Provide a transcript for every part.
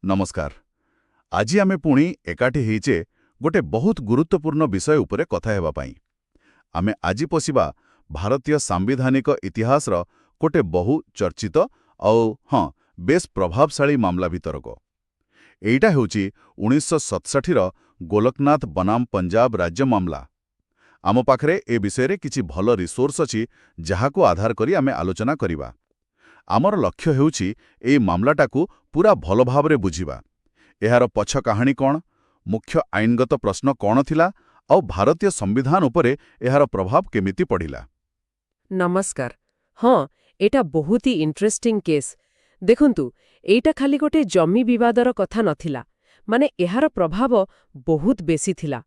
नमस्कार। आज आमे पुणी एकाठी हेचे गोटे बहुत गुरुत्वपूर्ण विषय उपरे कथा हेबा पाई। आमे आजि पशिबा भारतीय सांविधानिक इतिहास रो गोटे बहु चर्चित औ बेस प्रभावशाली मामला भितरक। एइटा हेउची 1967 रो गोलकनाथ बनाम पंजाब राज्य मामला। आम पाखरे ए विषय रे किछि भल रिसोर्स अछि जहाको आधार करी आमे आलोचना करिबा। आमर लक्ष्य हेउची एई मामलाटाकू पूरा भल भावरे बुझिबा। एहार पछ कहानी कौन, मुख्य आईनगत प्रश्न कौन थिला और भारतीय संविधान उपरे एहार प्रभाव केमिति पड़िला। नमस्कार। हाँ, एटा बहुत ही इंटरेस्टिंग केस। देखंतु, एटा खाली गोटे जमी विवादर कथा नथिला, माने एहार प्रभाव बहुत बेसी थिला।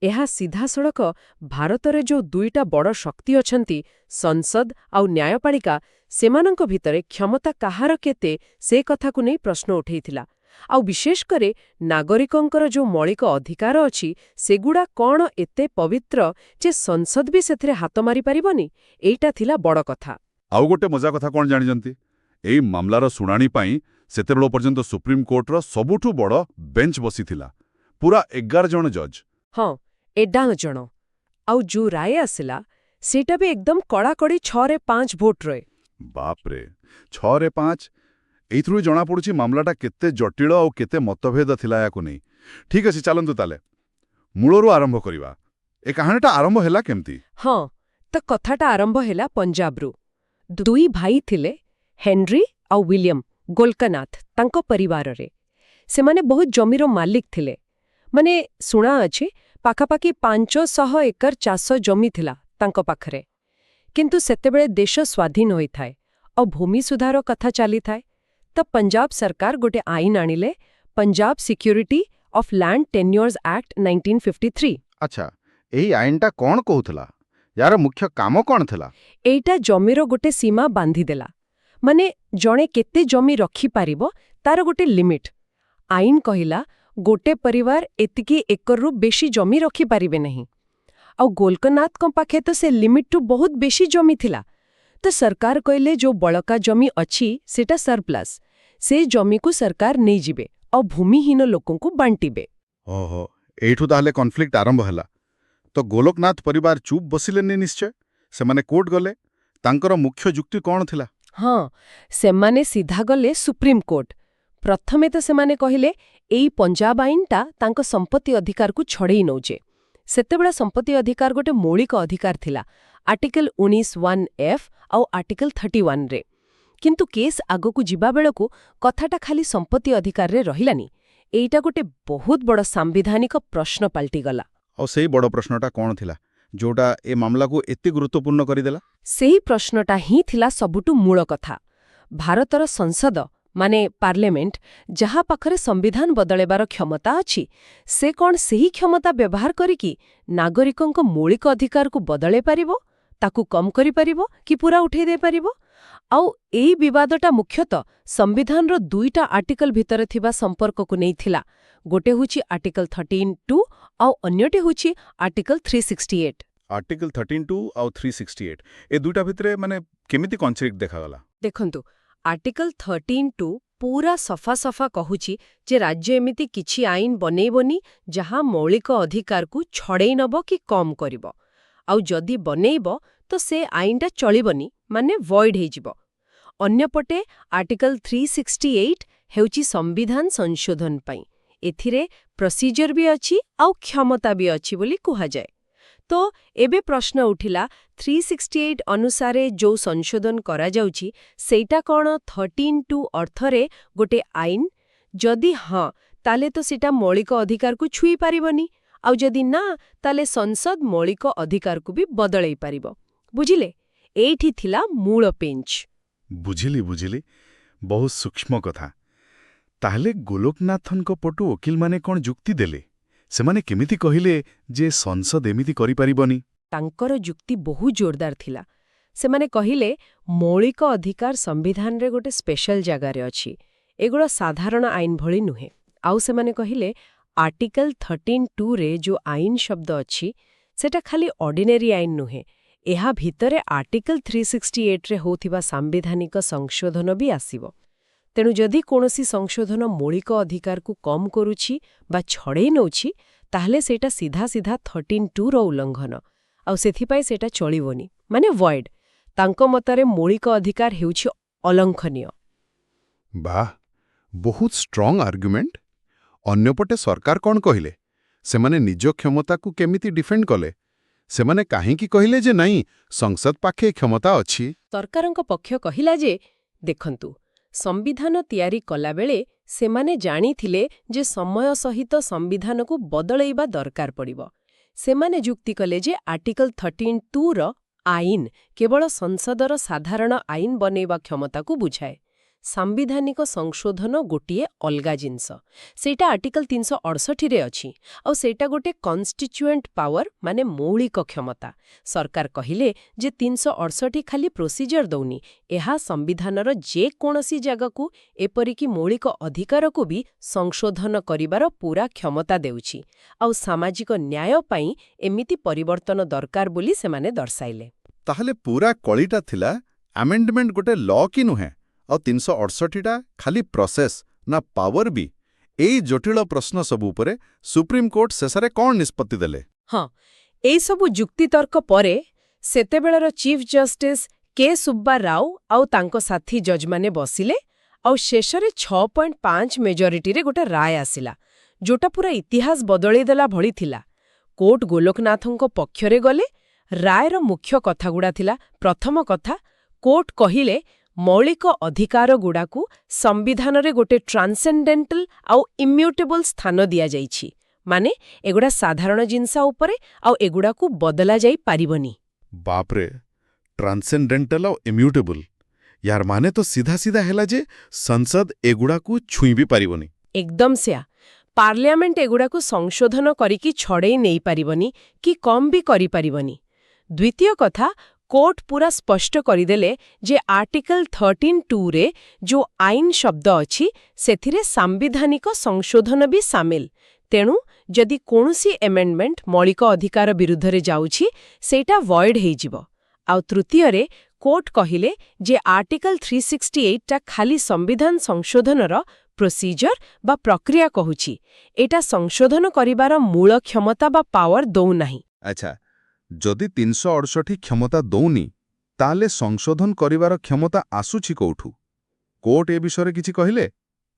एहा सीधा सड़क भारतरे जो दुईटा बड़ शक्ति अछंती, संसद आउ न्यायपालिका, सेमानंक भितरे क्षमता काहार केते से कथाकु नै प्रश्न उठेइथिला। आउ विशेष करे नागरिकंकर जो मौलिक अधिकार अछि सेगुडा कौन एते पवित्र जे संसद भी सेथरे हाथ मारी परिबनी, एइटा थिला बड़ कथा। आउ गोटे मजा कथा कौन जानिजंती, एई मामलार सुनानी पाई सेतेबेଳ पर्यंत सुप्रीम कोर्टर सबुठु बड़ बेंच बसिथिला, पूरा 11 जण जज। हाँ, 11 जण। आउ जो राय आसिला सेटा भी एकदम कड़ाकड़ी 6-5 भोट रहे। बाप रे, 6-5। एइथरु जना पड़ुछि मामलाटा केते जटिल और केते मतभेद थिला याकु नै। ठीक अछि, चलंतु ताले मूलरू आरंभ करिवा। ए कहानीटा आरंभ हैला केमती? हाँ, त कथाटा आरंभ हैला पंजाबरू। दुई भाई थिले, हेनरी आउ विलियम गोलकनाथ, तांको परिवार रे। सेमाने बहुत जमीर मालिक थिले। माने सुना अछि पाखापाखि 500 एकर चाष जमी थिला तांको पाखरे। किंतु सेतेबेळे देश स्वाधीन होई थाए और भूमि सुधार कथा चली थाए। त पंजाब सरकार गोटे आईन आनिले, Punjab security of land tenures act 1953। अच्छा, एही आईनटा कौन कहूथला? यार मुख्य काम कौन थिला? एइटा जमीर गोटे सीमा बांधी देला। माने जणे केते जमी रखी पारिबो तार गोटे लिमिट। आईन कहिला गोटे परिवार एतिकी एकररु बेशी जमी रखी पारिबे नहीं। आउ गोलकनाथ को पाखे तो से लिमिट टू बहुत बेशी जमी थिला। तो सरकार कहले जो बड़का जमी अछि सेटा सरप्लस, से जमी को सरकार नहीं जिबे और भूमिहीन लोकों को बांटिबे। ओहो, एठु ताहले कॉन्फ्लिक्ट आरंभ हैला। तो गोलकनाथ परिवार चुप बसिलेनी निश्चय, सेमाने कोर्ट गले। तांकर मुख्य जुक्ति कौन थिला? हाँ, सेमाने सीधा गले सुप्रीम कोर्ट। प्रथमे तो सेमाने कहिले एई पंजाब आईनटा तांको संपत्ति अधिकार को छड़ेई नौजे। सेतेबेला संपत्ति अधिकार गोटे मौलिक अधिकार थिला, आर्टिकल 19(1)(f और आर्टिकल 31 रे। किंतु केस आगकू जिबा बेलकू कथाटा खाली संपत्ति अधिकार रे रहिलानी। एइटा गोटे बहुत बड़ सांविधानिक प्रश्न पाल्टी गला। और सेही बड़ प्रश्नटा कौन थिला जोटा ए मामला को एते गुरुत्वपूर्ण करिदेला? सेही प्रश्नटा ही थिला सबुटु मूल कथा। भारतर संसद माने पार्लियामेंट जहा पाखरे संविधान बदलेबार क्षमता अछि, से कौन सेही क्षमता व्यवहार करिकी नागरिकंक मौलिक अधिकार को बदले पारिबो, ताकू कम करि पारिबो कि पूरा उठेई दे पारिबो? आउ एई विवादटा मुख्यतः संविधान रो दुईटा आर्टिकल भितरे थिबा संपर्क को नै थिला। गोटे हुची आर्टिकल 13(2) आउ अन्यटे हुची आर्टिकल 368। आर्टिकल 13(2) और 368 ए दुईटा भितरे माने केमिति कॉन्फ्लिक्ट देखागला? देखंतु, आर्टिकल 13(2) पूरा सफा सफा कहुची जे राज्य एमिति किछि आईन बनेइबोनी जहां मौलिक अधिकार को छड़ेई नबो कि कम करिबो। आउ जदि बनेइबो तो से आईनटा चलिबोनी, माने वॉइड हेजिबो। अन्यपटे आर्टिकल 368 हेउची संविधान संशोधन पई। एथिरे प्रोसीजर भी अछि आउ क्षमता भी अछि बोली कुहा जाय। तो एबे प्रश्न उठिला 368 अनुसारे जो संशोधन करा जाउची सेटा कौन 13(2) अर्थरे गोटे आईन? जदि हाँ, ताले तो सेटा मौलिक अधिकार को छुई पारिबनी, आउ जदि ना ताले संसद मौलिक अधिकार को भी बदलई पारिबो। बुझिले, एठी थिला मूल पेंच। बुझिली, बहुत सूक्ष्म कथा। ताहले गोलकनाथन को पटु वकील माने कौन जुक्ति देले? सेमाने केमिति कहिले जे संसद एमिति करि पारिबनी? तांकर जुक्ति बहु जोरदार थिला। सेमाने कहिले मौलिक अधिकार संविधान रे गोटे स्पेशल जगह रे अछि, एगुड़ा साधारण आईन भली नुहे। आउ सेमाने कहिले आर्टिकल 13(2) रे जो आईन शब्द अछि सेटा खाली ऑर्डिनरी आईन नुहे, एहा भितरे आर्टिकल 368 रे होथिबा सांविधानिक संशोधन भी आसीबो। ତେଣୁ ଯଦି କୌଣସି ସଂଶୋଧନ ମୌଳିକ ଅଧିକାରକୁ କମ୍ କରୁଛି ବା ଛଡ଼େଇ ନେଉଛି ତାହେଲେ ସେଇଟା ସିଧା ସିଧା 13(2)ର ଉଲ୍ଲଂଘନ ଆଉ ସେଥିପାଇଁ ସେଇଟା ଚଳିବନି ମାନେ ଭଏଡ୍। ତାଙ୍କ ମତରେ ମୌଳିକ ଅଧିକାର ହେଉଛି ଅଲଂଘନୀୟ। ବାଃ, ବହୁତ ଷ୍ଟ୍ରଙ୍ଗ ଆର୍ଗ୍ୟୁମେଣ୍ଟ। ଅନ୍ୟପଟେ ସରକାର କ'ଣ କହିଲେ? ସେମାନେ ନିଜ କ୍ଷମତାକୁ କେମିତି ଡିଫେଣ୍ଡ କଲେ? ସେମାନେ କାହିଁକି କହିଲେ ଯେ ନାଇଁ, ସଂସଦ ପାଖେ କ୍ଷମତା ଅଛି? ସରକାରଙ୍କ ପକ୍ଷ କହିଲା ଯେ ଦେଖନ୍ତୁ, ସମ୍ବିଧାନ ତିଆରି କଲାବେଳେ ସେମାନେ ଜାଣିଥିଲେ ଯେ ସମୟ ସହିତ ସମ୍ବିଧାନକୁ ବଦଳେଇବା ଦରକାର ପଡ଼ିବ। ସେମାନେ ଯୁକ୍ତି କଲେ ଯେ ଆର୍ଟିକଲ 13(2)ର ଆଇନ କେବଳ ସଂସଦର ସାଧାରଣ ଆଇନ ବନେଇବା କ୍ଷମତାକୁ ବୁଝାଏ। ସାମ୍ବିଧାନିକ ସଂଶୋଧନ ଗୋଟିଏ ଅଲଗା ଜିନିଷ। ସେଇଟା ଆର୍ଟିକଲ 368ରେ ଅଛି ଆଉ ସେଇଟା ଗୋଟେ କନଷ୍ଟିଚ୍ୟୁଏଣ୍ଟ ପାୱାର ମାନେ ମୌଳିକ କ୍ଷମତା। ସରକାର କହିଲେ ଯେ 368 ଖାଲି ପ୍ରୋସିଜର ଦଉନି, ଏହା ସମ୍ବିଧାନର ଯେକୌଣସି ଜାଗାକୁ ଏପରିକି ମୌଳିକ ଅଧିକାରକୁ ବି ସଂଶୋଧନ କରିବାର ପୁରା କ୍ଷମତା ଦେଉଛି ଆଉ ସାମାଜିକ ନ୍ୟାୟ ପାଇଁ ଏମିତି ପରିବର୍ତ୍ତନ ଦରକାର ବୋଲି ସେମାନେ ଦର୍ଶାଇଲେ। ତାହେଲେ ପୁରା କଳିଟା ଥିଲା ଆମେଣ୍ଡମେଣ୍ଟ ଗୋଟେ ଲ କି ନୁହେଁ, ଆଉ 368ଟା ଖାଲି ପ୍ରସେସ ନା ପାୱାର ବି? ଏଇ ଜଟିଳ ପ୍ରଶ୍ନ ସବୁ ଉପରେ ସୁପ୍ରିମକୋର୍ଟ ଶେଷରେ କ'ଣ ନିଷ୍ପତ୍ତି ଦେଲେ? ହଁ, ଏଇସବୁ ଯୁକ୍ତିତର୍କ ପରେ ସେତେବେଳର chief justice K Subba Rao ଆଉ ତାଙ୍କ ସାଥୀ ଜଜ୍ମାନେ ବସିଲେ ଆଉ ଶେଷରେ 6.5 ମେଜରିଟିରେ ଗୋଟେ ରାୟ ଆସିଲା, ଯୋଉଟା ପୁରା ଇତିହାସ ବଦଳେଇ ଦେଲା ଭଳି ଥିଲା। କୋର୍ଟ ଗୋଲକନାଥଙ୍କ ପକ୍ଷରେ ଗଲେ। ରାୟର ମୁଖ୍ୟ କଥାଗୁଡ଼ା ଥିଲା, ପ୍ରଥମ କଥା, କୋର୍ଟ କହିଲେ ମୌଳିକ ଅଧିକାରଗୁଡ଼ାକୁ ସମ୍ବିଧାନରେ ଗୋଟେ ଟ୍ରାନ୍ସେଣ୍ଡେଣ୍ଟାଲ ଆଉ ଇମ୍ୟୁଟେବଲ୍ ସ୍ଥାନ ଦିଆଯାଇଛି। ମାନେ ଏଗୁଡ଼ା ସାଧାରଣ ଜିନିଷ ଉପରେ ଆଉ ଏଗୁଡ଼ାକୁ ବଦଲା ଯାଇ ପାରିବନି। ବାପରେ, ଟ୍ରାନ୍ସେଣ୍ଡେଣ୍ଟାଲ ଆଉ ଇମ୍ୟୁଟେବଲ୍, ୟାର ମାନେ ତ ସିଧା ସିଧା ହେଲା ଯେ ସଂସଦ ଏଗୁଡ଼ାକୁ ଛୁଇଁ ବି ପାରିବନି। ଏକଦମ ସେୟା। ପାର୍ଲିଆମେଣ୍ଟ ଏଗୁଡ଼ାକୁ ସଂଶୋଧନ କରିକି ଛଡ଼େଇ ନେଇପାରିବନି କି କମ୍ ବି କରିପାରିବନି। ଦ୍ୱିତୀୟ କଥା, କୋର୍ଟ ପୁରା ସ୍ପଷ୍ଟ କରିଦେଲେ ଯେ ଆର୍ଟିକଲ 13(2)ରେ ଯୋଉ ଆଇନ ଶବ୍ଦ ଅଛି ସେଥିରେ ସାମ୍ବିଧାନିକ ସଂଶୋଧନ ବି ସାମିଲ। ତେଣୁ ଯଦି କୌଣସି ଏମେଣ୍ଡମେଣ୍ଟ ମୌଳିକ ଅଧିକାର ବିରୁଦ୍ଧରେ ଯାଉଛି ସେଇଟା ଭଏଡ୍ ହେଇଯିବ। ଆଉ ତୃତୀୟରେ କୋର୍ଟ କହିଲେ ଯେ ଆର୍ଟିକଲ 368ଟା ଖାଲି ସମ୍ବିଧାନ ସଂଶୋଧନର ପ୍ରୋସିଜର ବା ପ୍ରକ୍ରିୟା କହୁଛି, ଏଇଟା ସଂଶୋଧନ କରିବାର ମୂଳ କ୍ଷମତା ବା ପାୱାର ଦଉନାହିଁ। ଆଚ୍ଛା, ଯଦି 368 କ୍ଷମତା ଦଉନି, ତାହେଲେ ସଂଶୋଧନ କରିବାର କ୍ଷମତା ଆସୁଛି କୋଉଠୁ? କୋର୍ଟ ଏ ବିଷୟରେ କିଛି କହିଲେ?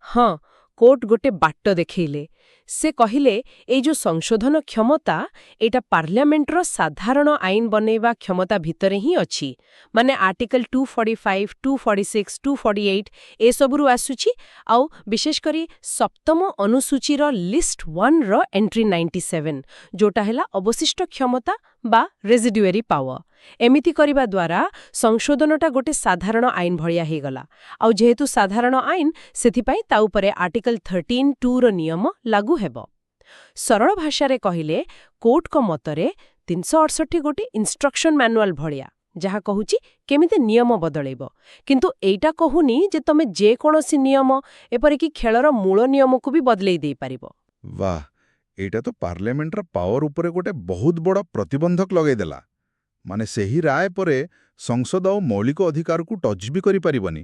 ହଁ, କୋର୍ଟ ଗୋଟେ ବାଟ ଦେଖେଇଲେ। ସେ କହିଲେ ଏଇ ଯୋଉ ସଂଶୋଧନ କ୍ଷମତା ଏଇଟା ପାର୍ଲିଆମେଣ୍ଟର ସାଧାରଣ ଆଇନ ବନେଇବା କ୍ଷମତା ଭିତରେ ହିଁ ଅଛି। ମାନେ ଆର୍ଟିକଲ 245, 246, 248 ଏସବୁରୁ ଆସୁଛି ଆଉ ବିଶେଷ କରି 7ମ ଅନୁସୂଚୀର ଲିଷ୍ଟ 1ର ଏଣ୍ଟ୍ରି 97, ଯୋଉଟା ହେଲା ଅବଶିଷ୍ଟ କ୍ଷମତା ବା ରେଜିଡୁଆରୀ ପାୱାର। ଏମିତି କରିବା ଦ୍ୱାରା ସଂଶୋଧନଟା ଗୋଟେ ସାଧାରଣ ଆଇନ ଭଳିଆ ହେଇଗଲା। ଆଉ ଯେହେତୁ ସାଧାରଣ ଆଇନ, ସେଥିପାଇଁ ତା ଉପରେ ଆର୍ଟିକଲ 13(2)ର ନିୟମ ଲାଗୁ ହେବ। ସରଳ ଭାଷାରେ କହିଲେ କୋର୍ଟଙ୍କ ମତରେ 368 ଗୋଟେ ଇନଷ୍ଟ୍ରକ୍ସନ ମ୍ୟାନୁଆଲ ଭଳିଆ, ଯାହା କହୁଛି କେମିତି ନିୟମ ବଦଳେଇବ। କିନ୍ତୁ ଏଇଟା କହୁନି ଯେ ତମେ ଯେକୌଣସି ନିୟମ, ଏପରିକି ଖେଳର ମୂଳ ନିୟମକୁ ବି ବଦଳେଇ ଦେଇପାରିବ। ବାଃ, ଏଇଟା ତ ପାର୍ଲିଆମେଣ୍ଟର ପାୱାର ଉପରେ ଗୋଟେ ବହୁତ ବଡ଼ ପ୍ରତିବନ୍ଧକ ଲଗାଇଦେଲା। ମାନେ ସେହି ରାୟ ପରେ ସଂସଦ ଆଉ ମୌଳିକ ଅଧିକାରକୁ ଟଚ୍ ବି କରିପାରିବନି।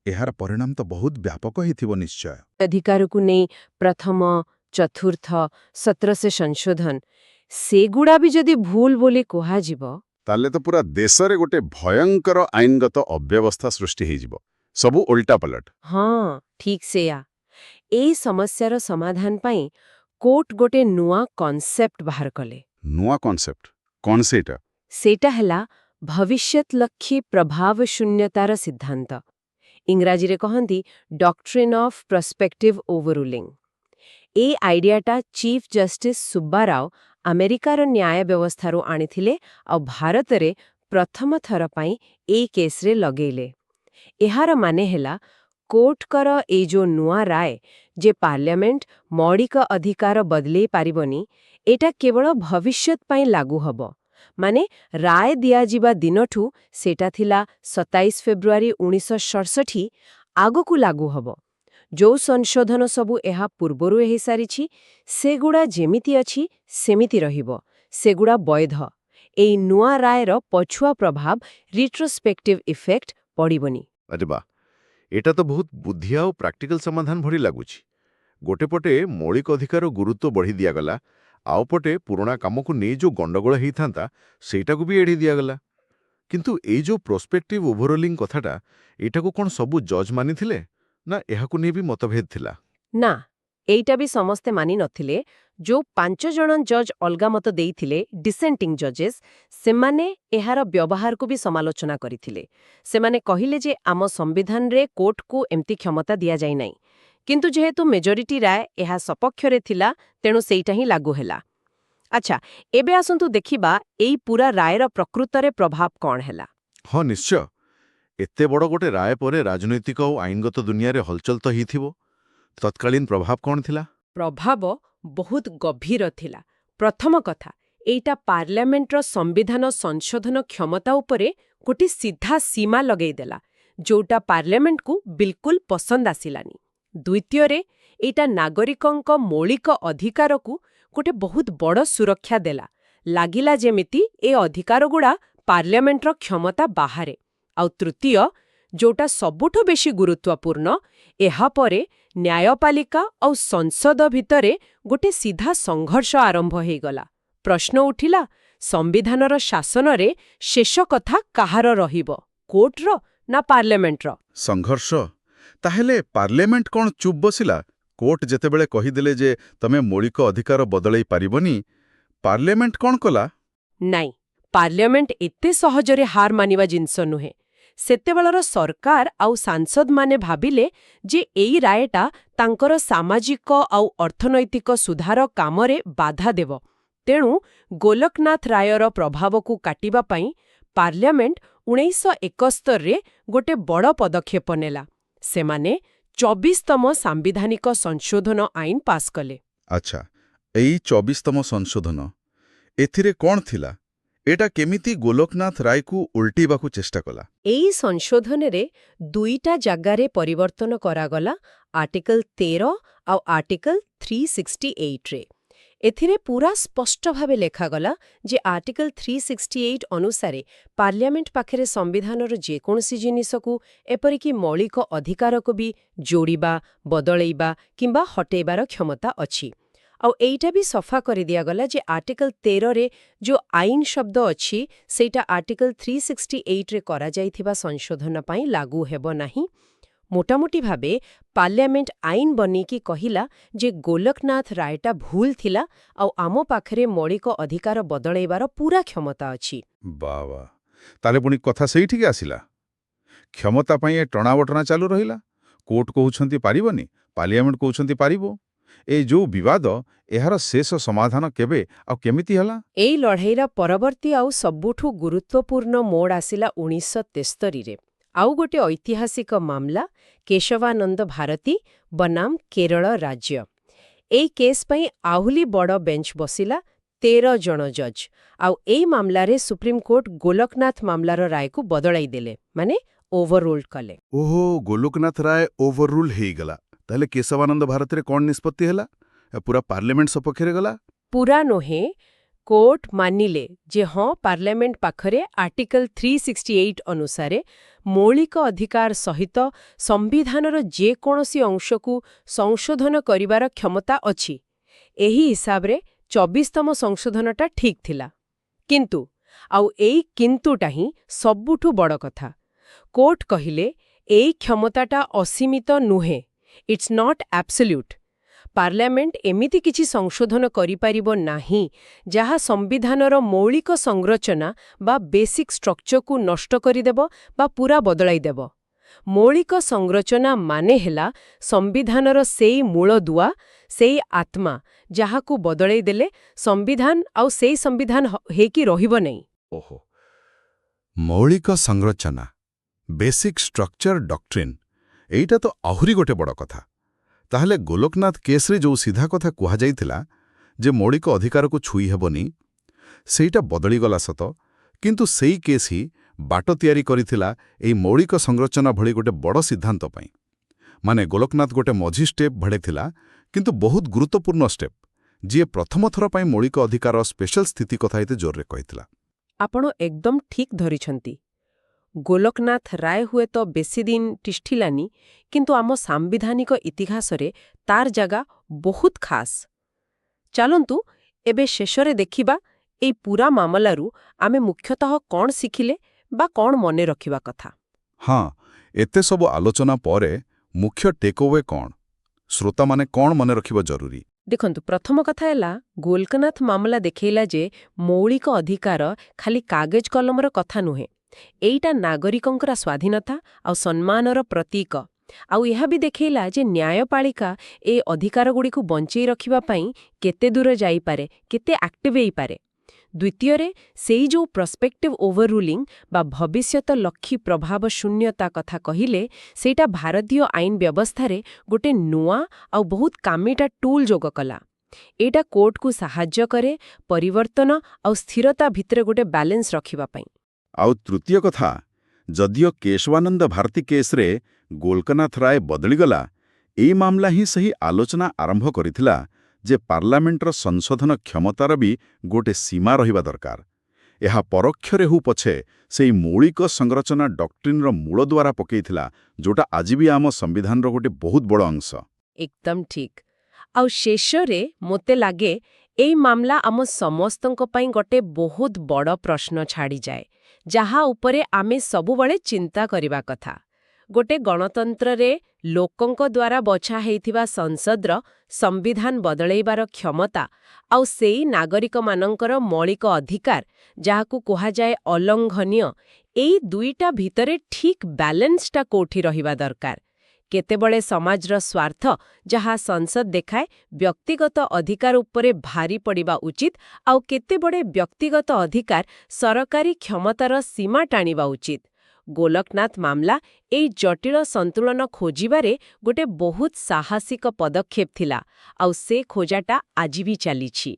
ଏହାର ପରିଣାମ ତ ବହୁତ ବ୍ୟାପକ ହେଇଥିବ ନିଶ୍ଚୟ। ଅଧିକାରକୁ ନେଇ ପ୍ରଥମ, ଚତୁର୍ଥ, 17 ସଂଶୋଧନ, ସେଗୁଡ଼ା ବି ଯଦି ଭୁଲ ବୋଲି କୁହାଯିବ, ତାହେଲେ ତ ପୁରା ଦେଶରେ ଗୋଟେ ଭୟଙ୍କର ଆଇନଗତ ଅବ୍ୟବସ୍ଥା ସୃଷ୍ଟି ହେଇଯିବ। ସବୁ ଓଲଟାପଲଟ। ହଁ, ଠିକ୍ ସେୟା। ଏଇ ସମସ୍ୟାର ସମାଧାନ ପାଇଁ କୋର୍ଟ ଗୋଟେ ନୂଆ କନସେପ୍ଟ ବାହାର କଲେ। ନୂଆ କନସେପ୍ଟ କ'ଣ ସେଇଟା? ସେଇଟା ହେଲା ଭବିଷ୍ୟତଲକ୍ଷୀ ପ୍ରଭାବ ଶୂନ୍ୟତାର ସିଦ୍ଧାନ୍ତ। ଇଂରାଜୀରେ କହନ୍ତି ଡକ୍ଟ୍ରିନ୍ ଅଫ୍ ପ୍ରସ୍ପେକ୍ଟିଭ ଓଭରରୁଲିଂ। ଏଇ ଆଇଡିଆଟା ଚିଫ୍ ଜଷ୍ଟିସ୍ ସୁବ୍ବା ରାଓ ଆମେରିକାର ନ୍ୟାୟ ବ୍ୟବସ୍ଥାରୁ ଆଣିଥିଲେ ଆଉ ଭାରତରେ ପ୍ରଥମ ଥର ପାଇଁ ଏଇ କେସ୍ରେ ଲଗେଇଲେ। ଏହାର ମାନେ ହେଲା କୋର୍ଟଙ୍କର ଏଇ ଯୋଉ ନୂଆ ରାୟ ଯେ ପାର୍ଲିଆମେଣ୍ଟ ମୌଳିକ ଅଧିକାର ବଦଳେଇ ପାରିବନି, ଏଇଟା କେବଳ ଭବିଷ୍ୟତ ପାଇଁ ଲାଗୁ ହବ। ମାନେ ରାୟ ଦିଆଯିବା ଦିନଠୁ ସେଇଟା ଥିଲା 27 ଫେବୃଆରୀ 1967, ଆଗକୁ ଲାଗୁ ହବ। ଯୋଉ ସଂଶୋଧନ ସବୁ ଏହା ପୂର୍ବରୁ ହେଇସାରିଛି ସେଗୁଡ଼ା ଯେମିତି ଅଛି ସେମିତି ରହିବ, ସେଗୁଡ଼ା ବୈଧ। ଏଇ ନୂଆ ରାୟର ପଛୁଆ ପ୍ରଭାବ ରିଟ୍ରୋସ୍ପେକ୍ଟିଭ ଇଫେକ୍ଟ ପଡ଼ିବନି। ଆରେ ବା, এটা তো ବହୁତ ବୁଦ୍ଧି ଆଉ ପ୍ରାକ୍ଟିକାଲ ସମାଧାନ ଭଳି ଲାଗୁଛି। ଗୋଟେ ପଟେ ମୌଳିକ ଅଧିକାର ଗୁରୁତ୍ୱ ବଢ଼ି ଦିଆଗଲା, ଆଉ ପଟେ ପୁରୁଣା କାମକୁ ନେଇ ଯୋଉ ଗଣ୍ଡଗୋଳ ହେଇଥାନ୍ତା ସେଇଟାକୁ ବି ଏଡ଼େଇ ଦିଆଗଲା। କିନ୍ତୁ ଏଇ ଯୋଉ ପ୍ରୋସ୍ପେକ୍ଟିଭ ଓଭରଅଲିଂ କଥାଟା, ଏଇଟାକୁ କ'ଣ ସବୁ ଜଜ୍ ମାନିଥିଲେ, ନା ଏହାକୁ ନେଇ ବି ମତଭେଦ ଥିଲା? ନା, ଏଇଟା ବି ସମସ୍ତେ ମାନି ନଥିଲେ। ଯୋଉ 5 ଜଣ ଜଜ୍ ଅଲଗା ମତ ଦେଇଥିଲେ, ଡିସେଣ୍ଟିଂ ଜଜେସ୍, ସେମାନେ ଏହାର ବ୍ୟବହାରକୁ ବି ସମାଲୋଚନା କରିଥିଲେ। ସେମାନେ କହିଲେ ଯେ ଆମ ସମ୍ବିଧାନରେ କୋର୍ଟକୁ ଏମିତି କ୍ଷମତା ଦିଆଯାଇ ନାହିଁ। କିନ୍ତୁ ଯେହେତୁ ମେଜରିଟି ରାୟ ଏହା ସପକ୍ଷରେ ଥିଲା, ତେଣୁ ସେଇଟା ହିଁ ଲାଗୁ ହେଲା। ଆଚ୍ଛା, ଏବେ ଆସନ୍ତୁ ଦେଖିବା ଏଇ ପୁରା ରାୟର ପ୍ରକୃତରେ ପ୍ରଭାବ କ'ଣ ହେଲା। ହଁ, ନିଶ୍ଚୟ। ଏତେ ବଡ଼ ଗୋଟେ ରାୟ ପରେ ରାଜନୈତିକ ଆଉ ଆଇନଗତ ଦୁନିଆରେ ହଲଚଲ ତ ହେଇଥିବ। ତତ୍କାଳୀନ ପ୍ରଭାବ କ'ଣ ଥିଲା? ପ୍ରଭାବ ବହୁତ ଗଭୀର ଥିଲା। ପ୍ରଥମ କଥା, ଏଇଟା ପାର୍ଲାମେଣ୍ଟର ସମ୍ବିଧାନ ସଂଶୋଧନ କ୍ଷମତା ଉପରେ ଗୋଟେ ସିଧା ସୀମା ଲଗେଇଦେଲା, ଯୋଉଟା ପାର୍ଲାମେଣ୍ଟକୁ ବିଲକୁଲ ପସନ୍ଦ ଆସିଲାନି। ଦ୍ୱିତୀୟରେ, ଏଇଟା ନାଗରିକଙ୍କ ମୌଳିକ ଅଧିକାରକୁ ଗୋଟେ ବହୁତ ବଡ଼ ସୁରକ୍ଷା ଦେଲା। ଲାଗିଲା ଯେମିତି ଏ ଅଧିକାରଗୁଡ଼ା ପାର୍ଲାମେଣ୍ଟର କ୍ଷମତା ବାହାରେ। ଆଉ ତୃତୀୟ, ଯୋଉଟା ସବୁଠୁ ବେଶି ଗୁରୁତ୍ୱପୂର୍ଣ୍ଣ, ଏହାପରେ ନ୍ୟାୟପାଳିକା ଆଉ ସଂସଦ ଭିତରେ ଗୋଟେ ସିଧା ସଂଘର୍ଷ ଆରମ୍ଭ ହେଇଗଲା। ପ୍ରଶ୍ନ ଉଠିଲା, ସମ୍ବିଧାନର ଶାସନରେ ଶେଷ କଥା କାହାର ରହିବ, କୋର୍ଟର ନା ପାର୍ଲାମେଣ୍ଟର? ସଂଘର୍ଷ? ତାହେଲେ ପାର୍ଲାମେଣ୍ଟ କ'ଣ ଚୁପ୍ ବସିଲା? କୋର୍ଟ ଯେତେବେଳେ କହିଦେଲେ ଯେ ତମେ ମୌଳିକ ଅଧିକାର ବଦଳେଇ ପାରିବନି, ପାର୍ଲାମେଣ୍ଟ କ'ଣ କଲା? ନାଇଁ, ପାର୍ଲାମେଣ୍ଟ ଏତେ ସହଜରେ ହାର ମାନିବା ଜିନିଷ ନୁହେଁ। ସେତେବେଳର ସରକାର ଆଉ ସାଂସଦମାନେ ଭାବିଲେ ଯେ ଏଇ ରାୟଟା ତାଙ୍କର ସାମାଜିକ ଆଉ ଅର୍ଥନୈତିକ ସୁଧାର କାମରେ ବାଧା ଦେବ। ତେଣୁ ଗୋଲକନାଥ ରାୟର ପ୍ରଭାବକୁ କାଟିବା ପାଇଁ ପାର୍ଲାମେଣ୍ଟ 1971ରେ ଗୋଟେ ବଡ଼ ପଦକ୍ଷେପ ନେଲା। ସେମାନେ 24ତମ ସାମ୍ବିଧାନିକ ସଂଶୋଧନ ଆଇନ ପାସ୍ କଲେ। ଆଚ୍ଛା, ଏଇ 24ତମ ସଂଶୋଧନ, ଏଥିରେ କ'ଣ ଥିଲା? ଏଟା କେମିତି ଗୋଲକନାଥ ରାୟକୁ ଉଲ୍ଟେଇବାକୁ ଚେଷ୍ଟା କଲା? ଏଇ ସଂଶୋଧନରେ 2ଟା ଜାଗାରେ ପରିବର୍ତ୍ତନ କରାଗଲା, ଆର୍ଟିକଲ 13 ଆଉ ଆର୍ଟିକଲ 368ରେ। ଏଥିରେ ପୁରା ସ୍ପଷ୍ଟ ଭାବେ ଲେଖାଗଲା ଯେ ଆର୍ଟିକଲ 368 ଅନୁସାରେ ପାର୍ଲାମେଣ୍ଟ ପାଖରେ ସମ୍ବିଧାନର ଯେକୌଣସି ଜିନିଷକୁ, ଏପରିକି ମୌଳିକ ଅଧିକାରକୁ ବି ଯୋଡ଼ିବା, ବଦଳେଇବା କିମ୍ବା ହଟେଇବାର କ୍ଷମତା ଅଛି। ଆଉ ଏଇଟା ବି ସଫା କରିଦିଆଗଲା ଯେ ଆର୍ଟିକଲ 13ରେ ଯୋଉ ଆଇନ ଶବ୍ଦ ଅଛି, ସେଇଟା ଆର୍ଟିକଲ 368ରେ କରାଯାଇଥିବା ସଂଶୋଧନ ପାଇଁ ଲାଗୁ ହେବ ନାହିଁ। ମୋଟାମୋଟି ଭାବେ ପାର୍ଲାମେଣ୍ଟ ଆଇନ ବନେଇକି କହିଲା ଯେ ଗୋଲକନାଥ ରାୟଟା ଭୁଲ ଥିଲା, ଆଉ ଆମ ପାଖରେ ମୌଳିକ ଅଧିକାର ବଦଳେଇବାର ପୁରା କ୍ଷମତା ଅଛି। ବାବା, ତାହେଲେ ପୁଣି କଥା ସେଇଠିକି ଆସିଲା। କ୍ଷମତା ପାଇଁ ଏ ଟଣାବଟଣା ଚାଲୁ ରହିଲା। କୋର୍ଟ କହୁଛନ୍ତି ପାରିବନି, ପାର୍ଲାମେଣ୍ଟ କହୁଛନ୍ତି ପାରିବ। ଏ ଯୋଉ ବିବାଦ, ଏହାର ଶେଷ ସମାଧାନ କେବେ ଆଉ କେମିତି ହେଲା? ଏଇ ଲଢ଼େଇର ପରବର୍ତ୍ତୀ ଆଉ ସବୁଠୁ ଗୁରୁତ୍ୱପୂର୍ଣ୍ଣ ମୋଡ଼ ଆସିଲା 1973ରେ। ଆଉ ଗୋଟେ ଐତିହାସିକ ମାମଲା, କେଶବାନନ୍ଦ ଭାରତୀ ବନାମ କେରଳ ରାଜ୍ୟ। ଏଇ କେସ୍ ପାଇଁ ଆହୁରି ବଡ଼ ବେଞ୍ଚ ବସିଲା, 13 ଜଣ ଜଜ୍। ଆଉ ଏଇ ମାମଲାରେ ସୁପ୍ରିମକୋର୍ଟ ଗୋଲକନାଥ ମାମଲାର ରାୟକୁ ବଦଳାଇ ଦେଲେ, ମାନେ ଓଭରରୁଲ୍ଡ କଲେ। ଓହୋ, ଗୋଲକନାଥ ରାୟ ଓଭରରୁଲ୍ ହେଇଗଲା। ତାହେଲେ କେଶବାନନ୍ଦ ଭାରତରେ କ'ଣ ନିଷ୍ପତ୍ତି ହେଲା? ପୁରା ପାର୍ଲାମେଣ୍ଟ ସପକ୍ଷରେ ଗଲା? ପୁରା ନୁହେଁ। କୋର୍ଟ ମାନିଲେ ଯେ ହଁ, ପାର୍ଲାମେଣ୍ଟ ପାଖରେ ଆର୍ଟିକଲ 368 ଅନୁସାରେ ମୌଳିକ ଅଧିକାର ସହିତ ସମ୍ବିଧାନର ଯେକୌଣସି ଅଂଶକୁ ସଂଶୋଧନ କରିବାର କ୍ଷମତା ଅଛି। ଏହି ହିସାବରେ 24ତମ ସଂଶୋଧନଟା ଠିକ୍ ଥିଲା। କିନ୍ତୁ, ଆଉ ଏଇ କିନ୍ତୁଟା ହିଁ ସବୁଠୁ ବଡ଼ କଥା। କୋର୍ଟ କହିଲେ ଏଇ କ୍ଷମତାଟା ଅସୀମିତ ନୁହେଁ, ଇଟ୍ସ ନଟ୍ ଆବସଲ୍ୟୁଟ୍। ପାର୍ଲାମେଣ୍ଟ ଏମିତି କିଛି ସଂଶୋଧନ କରିପାରିବ ନାହିଁ ଯାହା ସମ୍ବିଧାନର ମୌଳିକ ସଂରଚନା ବା ବେସିକ୍ ଷ୍ଟ୍ରକ୍ଚରକୁ ନଷ୍ଟ କରିଦେବ ବା ପୁରା ବଦଳାଇ ଦେବ। ମୌଳିକ ସଂରଚନା ମାନେ ହେଲା ସମ୍ବିଧାନର ସେଇ ମୂଳଦୁଆ, ସେଇ ଆତ୍ମା, ଯାହାକୁ ବଦଳାଇ ଦେଲେ ସମ୍ବିଧାନ ଆଉ ସେଇ ସମ୍ବିଧାନ ହେଇକି ରହିବ ନାହିଁ। ଓହୋ, ମୌଳିକ ସଂରଚନା, ବେସିକ୍ ଷ୍ଟ୍ରକ୍ଚର ଡକ୍ଟ୍ରିନ୍, ଏଇଟା ତ ଆହୁରି ଗୋଟେ ବଡ଼ କଥା। ତାହେଲେ ଗୋଲକନାଥ କେସ୍ରେ ଯୋଉ ସିଧା କଥା କୁହାଯାଇଥିଲା ଯେ ମୌଳିକ ଅଧିକାରକୁ ଛୁଇଁ ହେବନି, ସେଇଟା ବଦଳିଗଲା ସତ, କିନ୍ତୁ ସେଇ କେସ୍ ହିଁ ବାଟ ତିଆରି କରିଥିଲା ଏଇ ମୌଳିକ ସଂରଚନା ଭଳି ଗୋଟେ ବଡ଼ ସିଦ୍ଧାନ୍ତ ପାଇଁ। ମାନେ ଗୋଲକନାଥ ଗୋଟେ ମଝି ଷ୍ଟେପ୍ ଭଡ଼େଥିଲା, କିନ୍ତୁ ବହୁତ ଗୁରୁତ୍ୱପୂର୍ଣ୍ଣ ଷ୍ଟେପ୍, ଯିଏ ପ୍ରଥମ ଥର ପାଇଁ ମୌଳିକ ଅଧିକାର ସ୍ପେଶାଲ ସ୍ଥିତି କଥା ଏତେ ଜୋରରେ କହିଥିଲା। ଆପଣ ଏକଦମ ଠିକ୍ ଧରିଛନ୍ତି। ଗୋଲକନାଥ ରାୟ ହୁଏତ ବେଶୀ ଦିନ ତିଷ୍ଠିଲାନି, କିନ୍ତୁ ଆମ ସାମ୍ବିଧାନିକ ଇତିହାସରେ ତାର ଜାଗା ବହୁତ ଖାସ୍। ଚାଲନ୍ତୁ ଏବେ ଶେଷରେ ଦେଖିବା ଏଇ ପୂରା ମାମଲାରୁ ଆମେ ମୁଖ୍ୟତଃ କ'ଣ ଶିଖିଲେ ବା କ'ଣ ମନେ ରଖିବା କଥା। ହଁ, ଏତେ ସବୁ ଆଲୋଚନା ପରେ ମୁଖ୍ୟ ଟେକ୍ଅୱେ କ'ଣ? ଶ୍ରୋତାମାନେ କ'ଣ ମନେ ରଖିବା ଜରୁରୀ? ଦେଖନ୍ତୁ, ପ୍ରଥମ କଥା ହେଲା ଗୋଲକନାଥ ମାମଲା ଦେଖେଇଲା ଯେ ମୌଳିକ ଅଧିକାର ଖାଲି କାଗଜ କଲମର କଥା ନୁହେଁ। ଏଇଟା ନାଗରିକଙ୍କର ସ୍ୱାଧୀନତା ଆଉ ସମ୍ମାନର ପ୍ରତୀକ। ଆଉ ଏହା ବି ଦେଖେଇଲା ଯେ ନ୍ୟାୟପାଳିକା ଏ ଅଧିକାରଗୁଡ଼ିକୁ ବଞ୍ଚେଇ ରଖିବା ପାଇଁ କେତେ ଦୂର ଯାଇପାରେ, କେତେ ଆକ୍ଟିଭ୍ ହେଇପାରେ। ଦ୍ୱିତୀୟରେ, ସେଇ ଯେଉଁ ପ୍ରସ୍ପେକ୍ଟିଭ୍ ଓଭରରୁଲିଂ ବା ଭବିଷ୍ୟତଲକ୍ଷୀ ପ୍ରଭାବ ଶୂନ୍ୟତା କଥା କହିଲେ, ସେଇଟା ଭାରତୀୟ ଆଇନ ବ୍ୟବସ୍ଥାରେ ଗୋଟେ ନୂଆ ଆଉ ବହୁତ କାମିଟା ଟୁଲ୍ ଯୋଗ କଲା। ଏଇଟା କୋର୍ଟକୁ ସାହାଯ୍ୟ କରେ ପରିବର୍ତ୍ତନ ଆଉ ସ୍ଥିରତା ଭିତରେ ଗୋଟେ ବାଲାନ୍ସ ରଖିବା ପାଇଁ। ଆଉ ତୃତୀୟ କଥା, ଯଦିଓ କେଶବାନନ୍ଦ ଭାରତୀ କେସ୍ରେ ଗୋଲକନାଥ ରାୟ ବଦଳିଗଲା, ଏଇ ମାମଲା ହିଁ ସେହି ଆଲୋଚନା ଆରମ୍ଭ କରିଥିଲା ଯେ ପାର୍ଲାମେଣ୍ଟର ସଂଶୋଧନ କ୍ଷମତାର ବି ଗୋଟେ ସୀମା ରହିବା ଦରକାର। ଏହା ପରୋକ୍ଷରେ ହଉ ପଛେ ସେହି ମୌଳିକ ସଂରଚନା ଡକ୍ଟ୍ରିନର ମୂଳଦୁଆର ପକାଇଥିଲା, ଯୋଉଟା ଆଜି ବି ଆମ ସମ୍ବିଧାନର ଗୋଟେ ବହୁତ ବଡ଼ ଅଂଶ। ଏକଦମ ଠିକ୍। ଆଉ ଶେଷରେ ମୋତେ ଲାଗେ ଏଇ ମାମଲା ଆମ ସମସ୍ତଙ୍କ ପାଇଁ ଗୋଟେ ବହୁତ ବଡ଼ ପ୍ରଶ୍ନ ଛାଡ଼ିଯାଏ, ଯାହା ଉପରେ ଆମେ ସବୁବେଳେ ଚିନ୍ତା କରିବା କଥା। ଗୋଟେ ଗଣତନ୍ତ୍ରରେ ଲୋକଙ୍କ ଦ୍ୱାରା ବଛା ହେଇଥିବା ସଂସଦର ସମ୍ବିଧାନ ବଦଳେଇବାର କ୍ଷମତା ଆଉ ସେଇ ନାଗରିକମାନଙ୍କର ମୌଳିକ ଅଧିକାର, ଯାହାକୁ କୁହାଯାଏ ଅଲଙ୍ଘନୀୟ, ଏଇ ଦୁଇଟା ଭିତରେ ଠିକ୍ ବାଲାନ୍ସଟା କୋଉଠି ରହିବା ଦରକାର। କେତେବେଳେ ସମାଜର ସ୍ୱାର୍ଥ, ଯାହା ସଂସଦ ଦେଖାଏ, ବ୍ୟକ୍ତିଗତ ଅଧିକାର ଉପରେ ଭାରି ପଡ଼ିବା ଉଚିତ, ଆଉ କେତେବେଳେ ବ୍ୟକ୍ତିଗତ ଅଧିକାର ସରକାରୀ କ୍ଷମତାର ସୀମା ଟାଣିବା ଉଚିତ। ଗୋଲକନାଥ ମାମଲା ଏଇ ଜଟିଳ ସନ୍ତୁଳନ ଖୋଜିବାରେ ଗୋଟେ ବହୁତ ସାହସିକ ପଦକ୍ଷେପ ଥିଲା, ଆଉ ସେ ଖୋଜାଟା ଆଜି ବି ଚାଲିଛି।